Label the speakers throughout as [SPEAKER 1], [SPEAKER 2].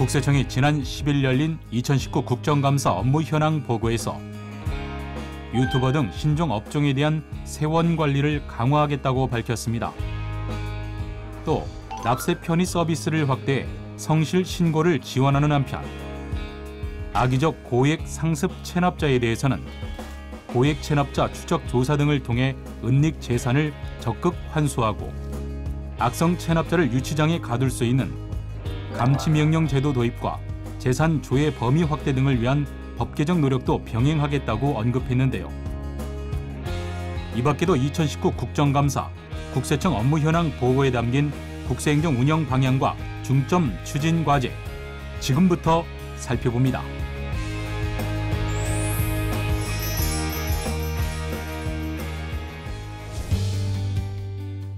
[SPEAKER 1] 국세청이 지난 10일 열린 2019 국정감사 업무 현황 보고에서 유튜버 등 신종 업종에 대한 세원 관리를 강화하겠다고 밝혔습니다. 또 납세 편의 서비스를 확대해 성실 신고를 지원하는 한편 악의적 고액 상습 체납자에 대해서는 고액 체납자 추적 조사 등을 통해 은닉 재산을 적극 환수하고 악성 체납자를 유치장에 가둘 수 있는 감치명령 제도 도입과 재산 조회 범위 확대 등을 위한 법 개정 노력도 병행하겠다고 언급했는데요. 이 밖에도 2019 국정감사, 국세청 업무 현황 보고에 담긴 국세행정 운영 방향과 중점 추진 과제, 지금부터 살펴봅니다.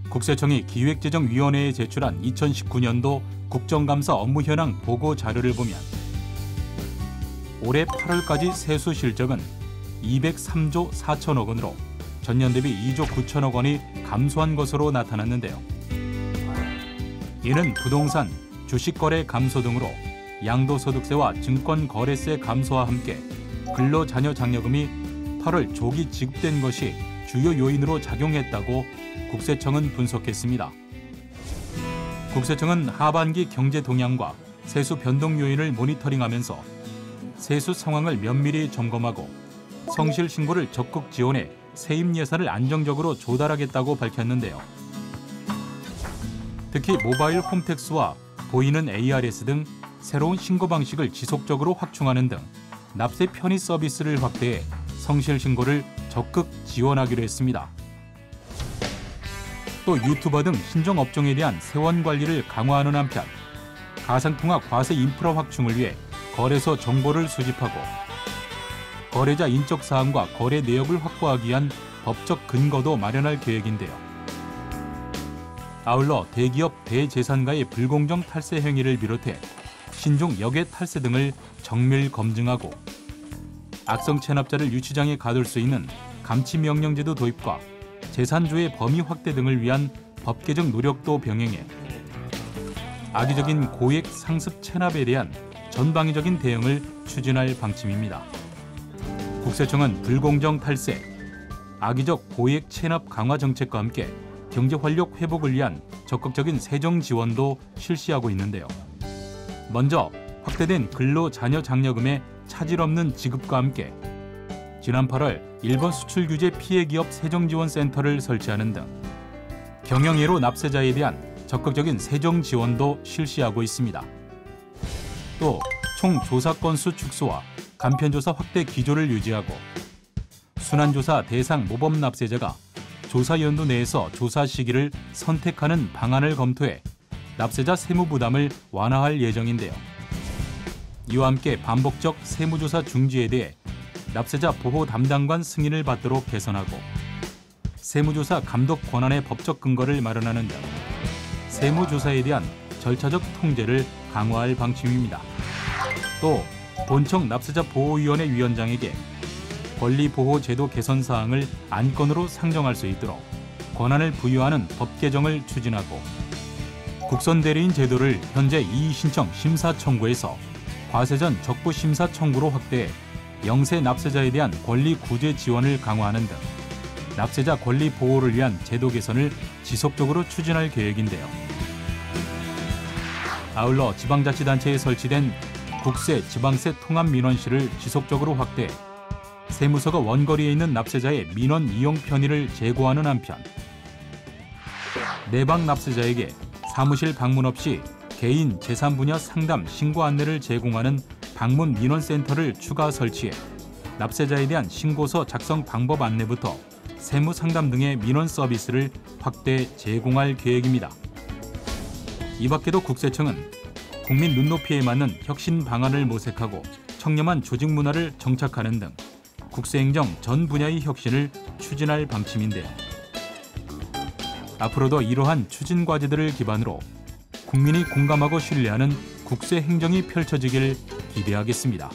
[SPEAKER 1] 국세청이 기획재정위원회에 제출한 2019년도 국정감사 업무 현황 보고 자료를 보면 올해 8월까지 세수 실적은 203조 4천억 원으로 전년 대비 2조 9천억 원이 감소한 것으로 나타났는데요. 이는 부동산, 주식거래 감소 등으로 양도소득세와 증권거래세 감소와 함께 근로자녀장려금이 8월 조기 지급된 것이 주요 요인으로 작용했다고 국세청은 분석했습니다. 국세청은 하반기 경제 동향과 세수 변동 요인을 모니터링하면서 세수 상황을 면밀히 점검하고 성실 신고를 적극 지원해 세입 예산을 안정적으로 조달하겠다고 밝혔는데요. 특히 모바일 홈택스와 보이는 ARS 등 새로운 신고 방식을 지속적으로 확충하는 등 납세 편의 서비스를 확대해 성실 신고를 적극 지원하기로 했습니다. 또 유튜버 등 신종 업종에 대한 세원 관리를 강화하는 한편 가상통화 과세 인프라 확충을 위해 거래소 정보를 수집하고 거래자 인적 사항과 거래 내역을 확보하기 위한 법적 근거도 마련할 계획인데요. 아울러 대기업 대재산가의 불공정 탈세 행위를 비롯해 신종 역외 탈세 등을 정밀 검증하고 악성 체납자를 유치장에 가둘 수 있는 감치명령제도 도입과 재산조회 범위 확대 등을 위한 법 개정 노력도 병행해 악의적인 고액 상습 체납에 대한 전방위적인 대응을 추진할 방침입니다. 국세청은 불공정 탈세, 악의적 고액 체납 강화 정책과 함께 경제 활력 회복을 위한 적극적인 세정 지원도 실시하고 있는데요. 먼저 확대된 근로자녀장려금의 차질 없는 지급과 함께 지난 8월 일본 수출규제 피해기업 세정지원센터를 설치하는 등 경영예로 납세자에 대한 적극적인 세정 지원도 실시하고 있습니다. 또 총 조사 건수 축소와 간편조사 확대 기조를 유지하고 순환조사 대상 모범 납세자가 조사 연도 내에서 조사 시기를 선택하는 방안을 검토해 납세자 세무 부담을 완화할 예정인데요. 이와 함께 반복적 세무조사 중지에 대해 납세자 보호 담당관 승인을 받도록 개선하고 세무조사 감독 권한의 법적 근거를 마련하는 등 세무조사에 대한 절차적 통제를 강화할 방침입니다. 또 본청 납세자 보호위원회 위원장에게 권리보호제도 개선 사항을 안건으로 상정할 수 있도록 권한을 부여하는 법 개정을 추진하고 국선대리인 제도를 현재 이의신청 심사 청구에서 과세 전 적부 심사 청구로 확대해 영세 납세자에 대한 권리 구제 지원을 강화하는 등 납세자 권리 보호를 위한 제도 개선을 지속적으로 추진할 계획인데요. 아울러 지방자치단체에 설치된 국세 지방세 통합 민원실을 지속적으로 확대해 세무서가 원거리에 있는 납세자의 민원 이용 편의를 제고하는 한편 내방 납세자에게 사무실 방문 없이 개인 재산 분야 상담 신고 안내를 제공하는 방문 민원센터를 추가 설치해 납세자에 대한 신고서 작성 방법 안내부터 세무 상담 등의 민원 서비스를 확대 제공할 계획입니다. 이 밖에도 국세청은 국민 눈높이에 맞는 혁신 방안을 모색하고 청렴한 조직 문화를 정착하는 등 국세행정 전 분야의 혁신을 추진할 방침인데요. 앞으로도 이러한 추진 과제들을 기반으로 국민이 공감하고 신뢰하는 국세행정이 펼쳐지길 기대하겠습니다.